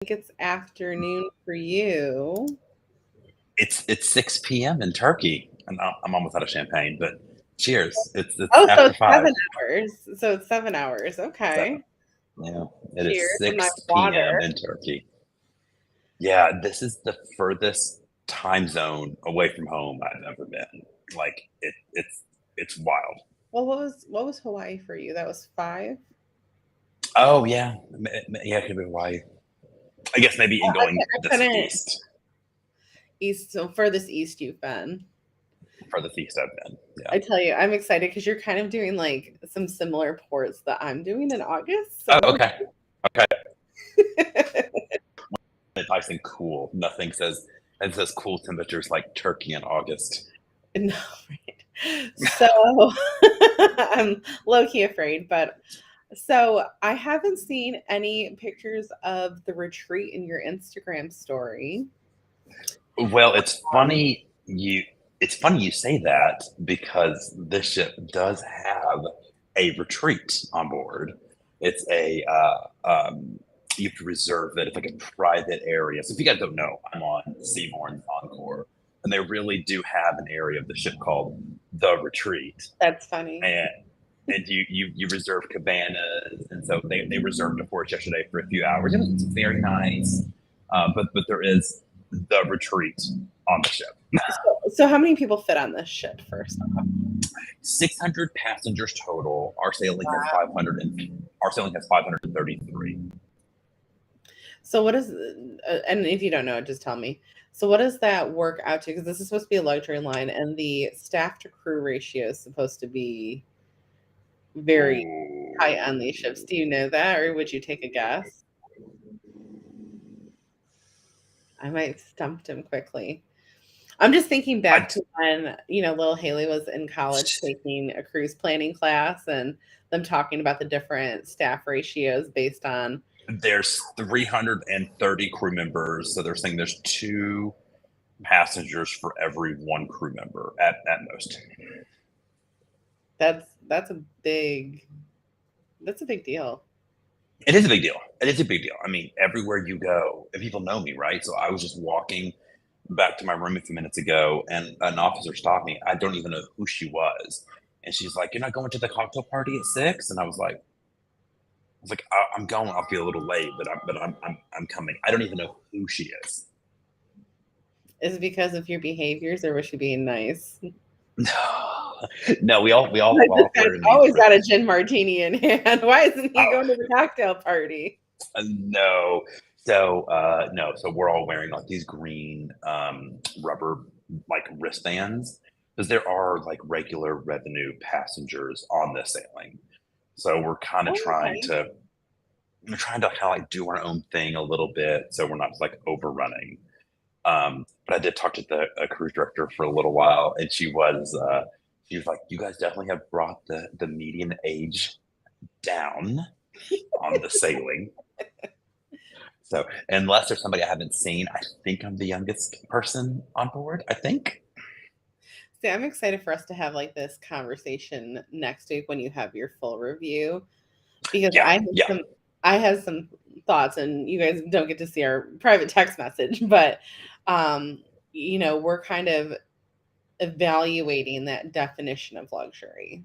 think it's afternoon for you. It's 6 p.m. in Turkey, and I'm almost out of champagne. But cheers! It's Oh, so after it's 7 5. hours. So it's 7 hours. So Okay. yeah, it is Cheers to my 6 p.m. water. in Turkey. Yeah, this is the furthest time zone away from home I've ever been. Like it's wild. Well, what was Hawaii for you? That was 5? Oh yeah, yeah, it could be Hawaii. I guess maybe in going I this couldn't east, east, so furthest east you've been. furthest east I've been. Yeah. I tell you, I'm excited because you're kind of doing like some similar ports that I'm doing in August. Oh, So okay. Okay. It's nice and cool. Nothing says it says cool temperatures like Turkey in August. no, right. So I'm low key afraid, but so I haven't seen any pictures of the retreat in your Instagram story. Well, it's funny you say that because this ship does have a retreat on board. It's a you have to reserve it. It's like a private area. So if you guys don't know, I'm on Seabourn's Encore, and they really do have an area of the ship called the Retreat, That's funny. and you reserve cabanas, and so they reserved it for us yesterday for a few hours. It was very nice, but there is the retreat on the ship. So how many people fit on this ship first off? 600 passengers total. Our sailing has 533. So what is, and if you don't know, just tell me. So what does that work out to? Because this is supposed to be a luxury line, and the staff to crew ratio is supposed to be very high on these ships. Do you know that, or would you take a guess? I might stumped him quickly. I'm just thinking I, back to when, little Haley was in college taking a cruise planning class and them talking about the different staff ratios based on. there's 330 crew members, so they're saying there's two passengers for every one crew member at most. That's a big deal. It is a big deal. It is a big deal. I mean, everywhere you go, and people know me, right? So I was just walking back to my room a few minutes ago, and an officer stopped me. I don't even know who she was, and she's like, "You're not going to the cocktail party at 6?" And I was like, "I'm going. I'll be a little late, but I'm coming." I don't even know who she is. Is it because of your behaviors, or was she being nice? No, no, we Like, this all guy's wearing these. always got a gin martini in hand. Why isn't he Oh, going to the cocktail party? no. So no, so we're all wearing like these green rubber like wristbands because there are like regular revenue passengers on this sailing. So Oh, okay. we're trying to kind of like do our own thing a little bit, so we're not like overrunning. But I did talk to the cruise director for a little while, and she was like, "You guys definitely have brought the median age down on the sailing." So unless there's somebody I haven't seen, I think I'm the youngest person on board. I think. See, I'm excited for us to have like this conversation next week when you have your full review because Yeah, yeah, I have some thoughts, and you guys don't get to see our private text message, but um we're kind of evaluating that definition of luxury.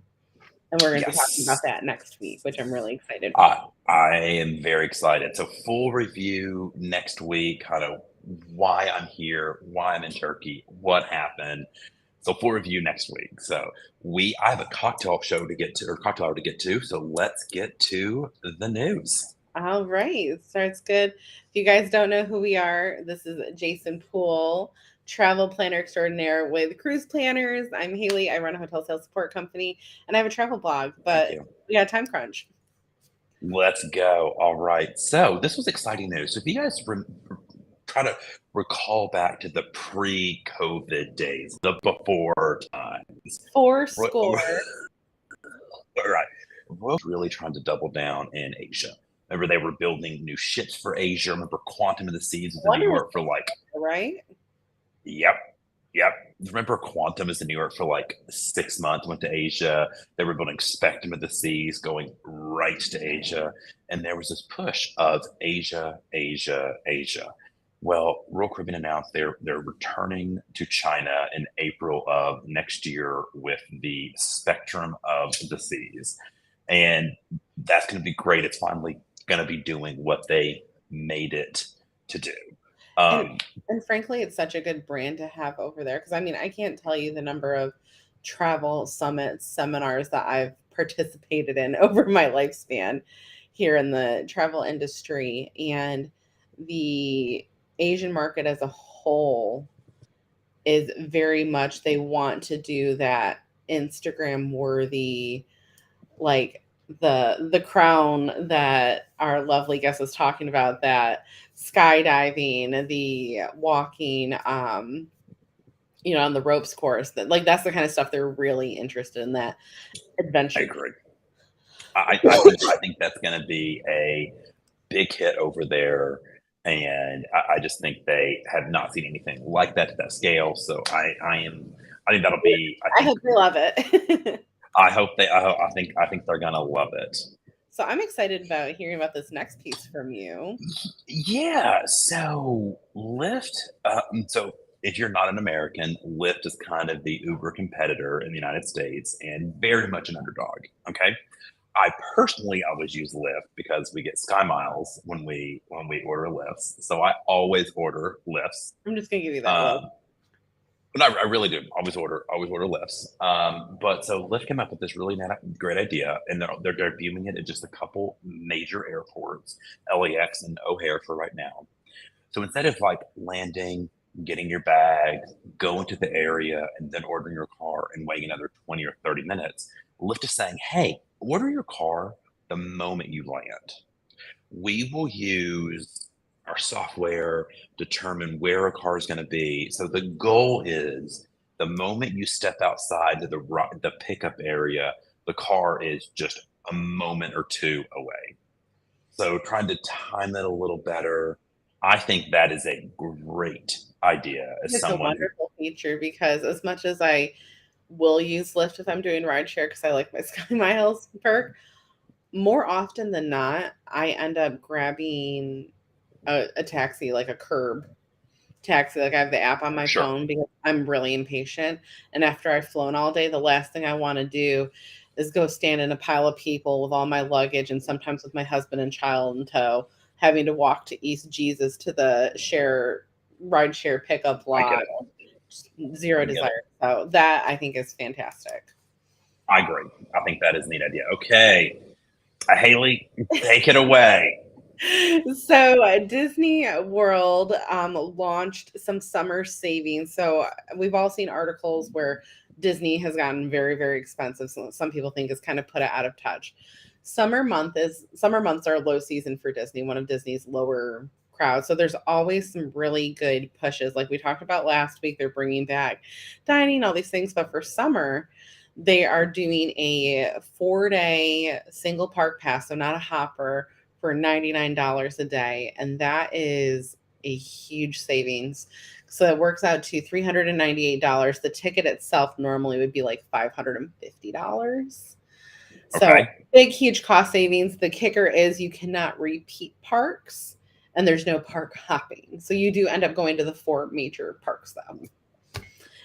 And we're going to be talking about yes. that next week, which I'm really excited for. I am very excited. So full review next week, kind of why I'm here, why I'm in Turkey, what happened. So full review next week. So I have a cocktail show to get to, or cocktail hour to get to. So let's get to the news. All right. Starts good. If you guys don't know who we are, this is Jason Poole, travel planner extraordinaire with Cruise Planners. I'm Haley. I run a hotel sales support company and I have a travel blog, Thank but you. we got a time crunch. Let's go. All right. So this was exciting news. So if you guys try to recall back to the pre-COVID days, the before times, Four Ro- score. all right, Royal was really trying to double down in Asia. Remember, they were building new ships for Asia. Remember, Quantum of the Seas was in New Wonder was York for like, there, right? yep. Yep. Remember Quantum was in New York for like 6 months, went to Asia. They were building Spectrum of the Seas, going right to Asia. And there was this push of Asia, Asia, Asia. Well, Royal Caribbean announced they're returning to China in April of next year with the Spectrum of the Seas. And that's going to be great. It's finally going to be doing what they made it to do. And Um, and frankly, it's such a good brand to have over there because I mean, I can't tell you the number of travel summits, seminars that I've participated in over my lifespan here in the travel industry, and the Asian market as a whole is very much they want to do that Instagram worthy, like the crown that our lovely guest was talking about, that skydiving, the walking, on the ropes course, that like that's the kind of stuff they're really interested in, that I adventure piece. agree. I think that's going to be a big hit over there, and I just think they have not seen anything like that to that scale. So I think that'll be. I I think hope they love it. I hope they. I think they're gonna love it. So I'm excited about hearing about this next piece from you. Yeah. So Lyft. So if you're not an American, Lyft is kind of the Uber competitor in the United States and very much an underdog. Okay. I personally always use Lyft because we get Sky Miles when we order Lyfts. So I always order Lyfts. I'm just gonna give you that look. Um, but I really do always order Lyfts. But so Lyft came up with this really great idea, and they're debuting it at just a couple major airports, LAX and O'Hare for right now. So instead of like landing, getting your bag, going to the area, and then ordering your car and waiting another 20 or 30 minutes, Lyft is saying, hey, order your car the moment you land. We will use our software, determine where a car is going to be. So the goal is the moment you step outside to the pickup area, the car is just a moment or two away. So trying to time it a little better, I think that is a great idea as It's a someone who, wonderful feature because as much as I will use Lyft if I'm doing rideshare because I like my Sky Miles perk, more often than not, I end up grabbing a taxi, like a curb taxi. Like I have the app on my sure, phone because I'm really impatient. And after I've flown all day, the last thing I want to do is go stand in a pile of people with all my luggage and sometimes with my husband and child in tow, having to walk to East Jesus to the ride share pickup I get lot. it. Zero I get it. desire. So that I think is fantastic. I agree. I think that is a neat idea. Okay. Haley, take it away. So Disney World launched some summer savings. So we've all seen articles where Disney has gotten very, very expensive. So some people think it's kind of put it out of touch. Summer months are low season for Disney, one of Disney's lower crowds. So there's always some really good pushes. Like we talked about last week, they're bringing back dining, all these things. But for summer, they are doing a 4-day single park pass, so not a hopper, for $99 a day. And that is a huge savings. So it works out to $398. The ticket itself normally would be like $550. So Okay. big, huge cost savings. The kicker is you cannot repeat parks and there's no park hopping. So you do end up going to the four major parks though.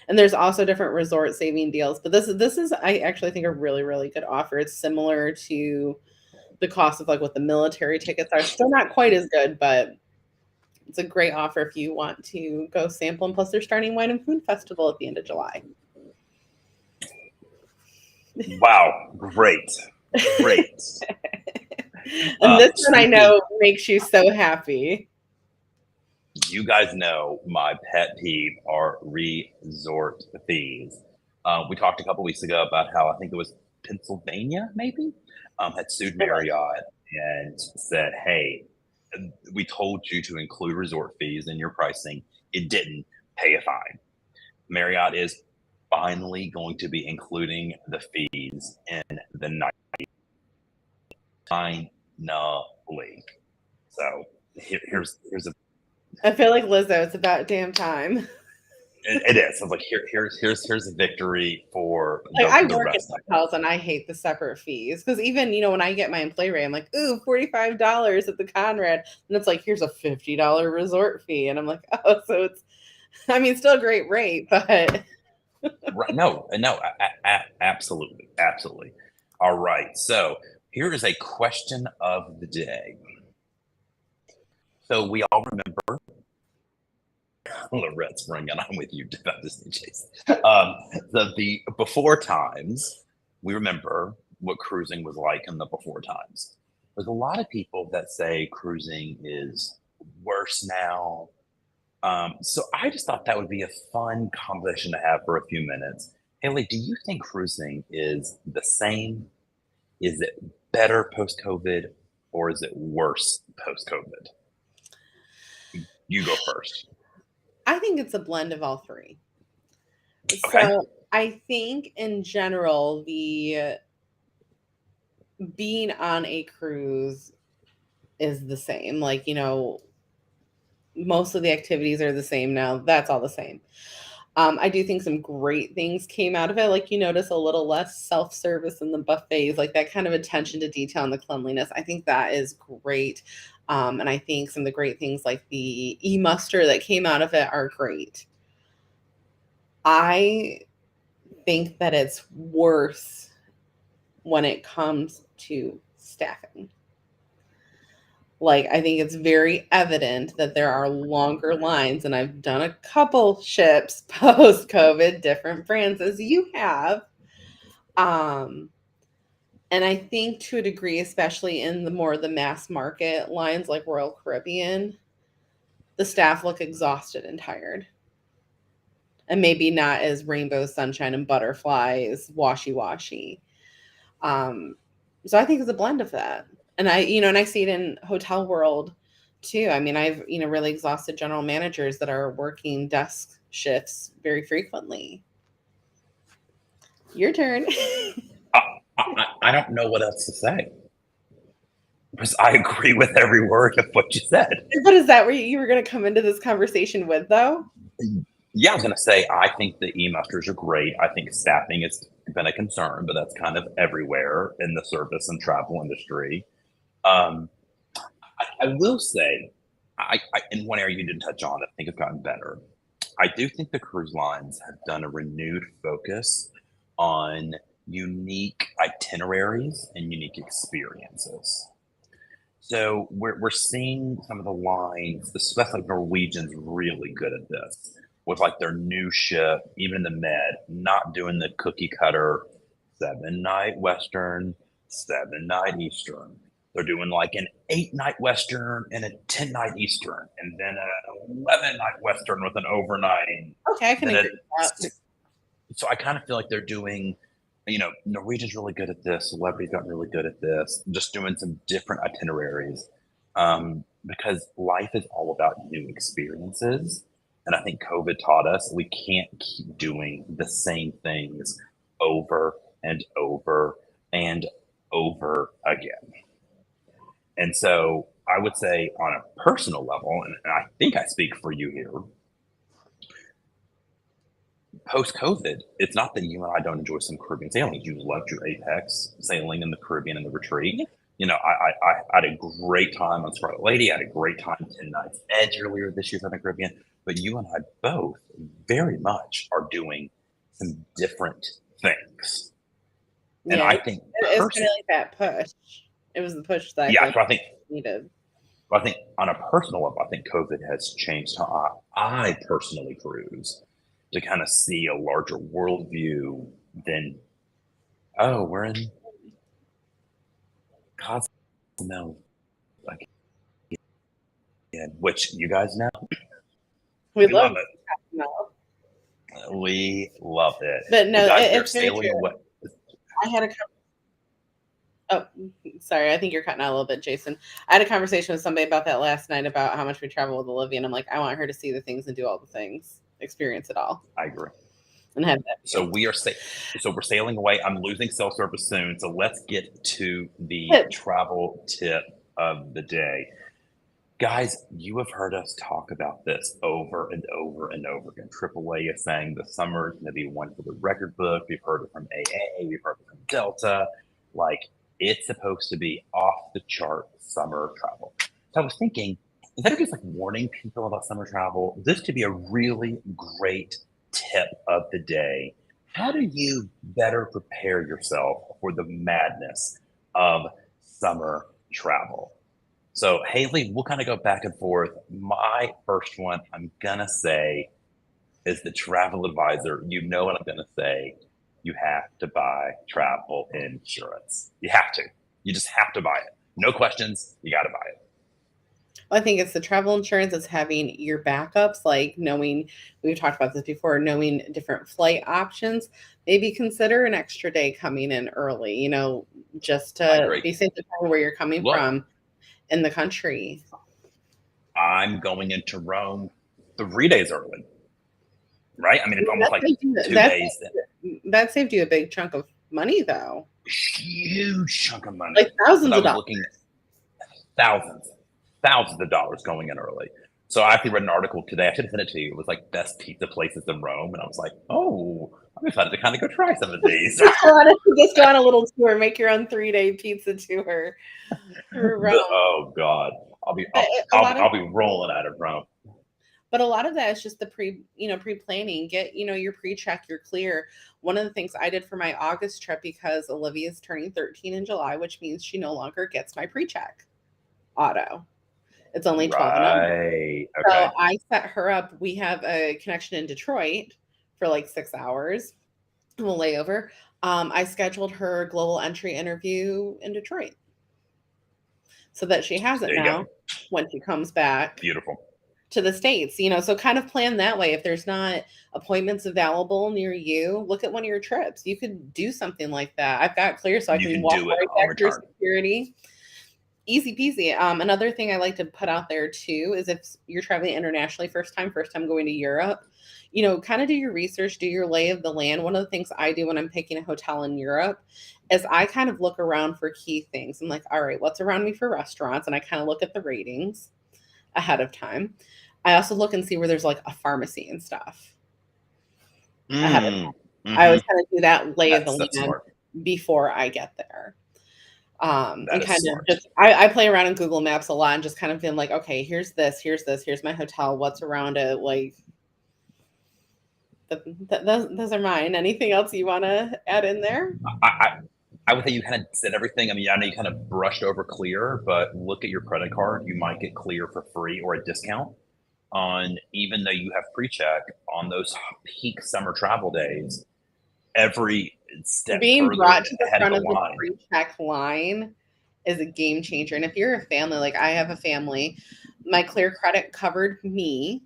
And there's also different resort saving deals. But this is I actually think a really, really good offer. It's similar to the cost of like what the military tickets are. Still not quite as good, but it's a great offer if you want to go sample. And plus, they're starting Wine and Food Festival at the end of July. Wow. Great. Great. And this one I Speaking, know makes you so happy. you guys know my pet peeve are resort fees. We talked a couple weeks ago about how I think it was Pennsylvania, maybe, had sued Marriott and said, hey, we told you to include resort fees in your pricing. It didn't. Pay a fine. Marriott is finally going to be including the fees in the night. Finally. So here's a I feel like Lizzo. It's about damn time. It is. I'm like, here's a victory for Like, I the work in rest of us. hotels and I hate the separate fees because even, when I get my employee rate, I'm like, ooh, $45 at the Conrad. And it's like, here's a $50 resort fee. And I'm like, oh, so it's, I mean, still a great rate, but Right? No, no, absolutely, absolutely. All right. So here is a question of the day. So we all remember Lorette's bringing on with you about this, Jason. The before times, we remember what cruising was like in the before times. There's a lot of people that say cruising is worse now. So I just thought that would be a fun conversation to have for a few minutes. Haley, do you think cruising is the same? Is it better post COVID or is it worse post COVID? You go first. I think it's a blend of all three. Okay. So I think in general, the being on a cruise is the same. Like, most of the activities are the same now. That's all the same. I do think some great things came out of it. Like, you notice a little less self service in the buffets, like that kind of attention to detail and the cleanliness. I think that is great. And I think some of the great things like the e muster that came out of it are great. I think that it's worse when it comes to staffing. Like, I think it's very evident that there are longer lines, and I've done a couple ships post COVID, different brands as you have. Um, and I think to a degree, especially in the mass market lines like Royal Caribbean, the staff look exhausted and tired. And maybe not as rainbow, sunshine, and butterflies, washy washy. Um, so I think it's a blend of that. And I see it in hotel world too. I mean, I've, really exhausted general managers that are working desk shifts very frequently. Your turn. I, I don't know what else to say because I agree with every word of what you said. But is that where you were going to come into this conversation with, though? Yeah, I was going to say, I think the e-musters are great. I think staffing has been a concern, but that's kind of everywhere in the service and travel industry. Um, I will say, in one area you didn't touch on, I think it's gotten better. I do think the cruise lines have done a renewed focus on unique itineraries and unique experiences. So we're seeing some of the lines, especially Norwegian's really good at this with like their new ship, even in the Med, not doing the cookie cutter 7 night Western, 7 night Eastern. They're doing like an 8 night Western and a 10 night Eastern, and then an 11 night Western with an overnighting. Okay, I can Then agree with that. so I kind of feel like they're doing, Norwegian's really good at this. Celebrity's gotten really good at this. Just doing some different itineraries, because life is all about new experiences. And I think COVID taught us we can't keep doing the same things over and over and over again. And so I would say, on a personal level, and I think I speak for you here, post COVID, it's not that you and I don't enjoy some Caribbean sailing. You loved your Apex sailing in the Caribbean and the retreat. Yeah. I had a great time on Scarlet Lady. I had a great time 10 Nights Edge earlier this year in the Caribbean. But you and I both very much are doing some different things. And Yeah, I think it's kind of like that push. It was the push that I yeah, feel like so needed. I think on a personal level, I think COVID has changed how I personally cruise to kind of see a larger worldview than, oh, we're in Cozumel again, which you guys know, We we love love it. no, We love it. but no, Well, guys, we are it's very sailing true. away. I had a Oh, sorry. I think you're cutting out a little bit, Jason. I had a conversation with somebody about that last night about how much we travel with Olivia, and I'm like, I want her to see the things and do all the things, experience it all, I agree. and have that So view. we are so we're sailing away. I'm losing cell service soon. So let's get to the But travel tip of the day. Guys, you have heard us talk about this over and over and over again. AAA is saying the summer is going to be one for the record book. We've heard it from AA, we've heard it from Delta. Like, it's supposed to be off the chart summer travel. So I was thinking, instead of just like warning people about summer travel, this could be a really great tip of the day. How do you better prepare yourself for the madness of summer travel? So, Haley, we'll kind of go back and forth. My first one, I'm going to say, is the travel advisor. You know what I'm going to say. You have to buy travel insurance. You have to. You just have to buy it. No questions. You got to buy it. I think it's the travel insurance, it's having your backups, like knowing, we've talked about this before, knowing different flight options. Maybe consider an extra day coming in early, just I to agree. be safe to where you're coming Look, from in the country. I'm going into Rome 3 days early, right? I mean, it's almost like two That days. that saved you a big chunk of money, though, Huge chunk of money. like Because thousands I of was dollars. looking thousands of dollars going in early. So I actually read an article today. I should have sent it to you. It was like best pizza places in Rome, and I was like, oh, I'm excited to kind of go try some of these. Just go on a little tour, make your own 3-day pizza tour through Rome. Oh God, I'll be But I'll, a I'll, lot of I'll be rolling out of Rome. But a lot of that is just the pre-planning. Get, your pre-check, you're clear. One of the things I did for my August trip, because Olivia's turning 13 in July, which means she no longer gets my pre-check auto. It's only 12 and under. Right. So Okay. I set her up. We have a connection in Detroit for like 6 hours. We'll layover. I scheduled her global entry interview in Detroit so that she has it There you go. now when she comes back Beautiful. to the States, so kind of plan that way. If there's not appointments available near you, look at one of your trips. You could do something like that. I've got clear so I You can can walk do it right on back through return. security. Easy peasy. Another thing I like to put out there too is if you're traveling internationally, first time going to Europe, kind of do your research, do your lay of the land. One of the things I do when I'm picking a hotel in Europe is I kind of look around for key things. I'm like, all right, what's around me for restaurants? And I kind of look at the ratings ahead of time. I also look and see where there's like a pharmacy and stuff ahead of Mm, time. I hmm always kind of do that lay of the That's land smart. before I get there. That And is kind of smart. just, I play around in Google Maps a lot and just kind of been like, okay, here's this, here's my hotel, what's around it, like those are mine. Anything else you want to add in there? I, I I would say you kind of said everything. I mean, I know you kind of brushed over Clear, but look at your credit card. You might get Clear for free or a discount on, even though you have pre-check on those peak summer travel days. Every step Being further brought to the ahead of front the of the line. pre-check line is a game changer. And if you're a family, like I have a family, my Clear credit covered me,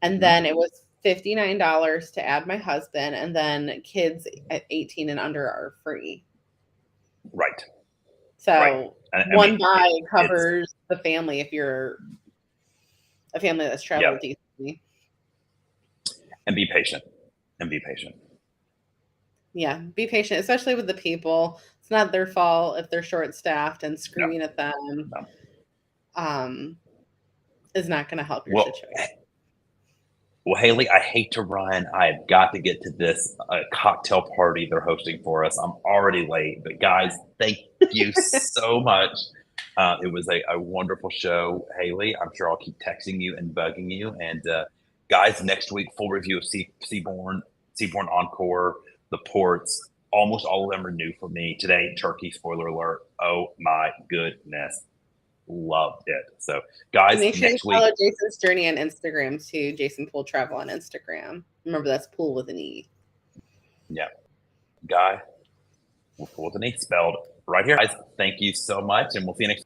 and Mhm. then it was $59 to add my husband, and then kids at 18 and under are free. Right, right. So I one mean, buy it's covers the family if you're a family that's yeah. traveled decently. And be patient. And be patient. Yeah, be patient, especially with the people. It's not their fault if they're short staffed, and No, screaming at them no. um, is not going to help your Well, situation. Well, Haley, I hate to run. I have got to get to this cocktail party they're hosting for us. I'm already late, but guys, thank you so much. It was a wonderful show, Haley. I'm sure I'll keep texting you and bugging you. And guys, next week, full review of Seaborn Encore, the ports. Almost all of them are new for me today. Turkey, spoiler alert. Oh my goodness, loved it. So, guys, Make sure you next week. follow Jason's journey on Instagram too. Jason Pool Travel on Instagram. Remember, that's pool with an E. Yeah, guy. With an E spelled right here. Guys, thank you so much, and we'll see you next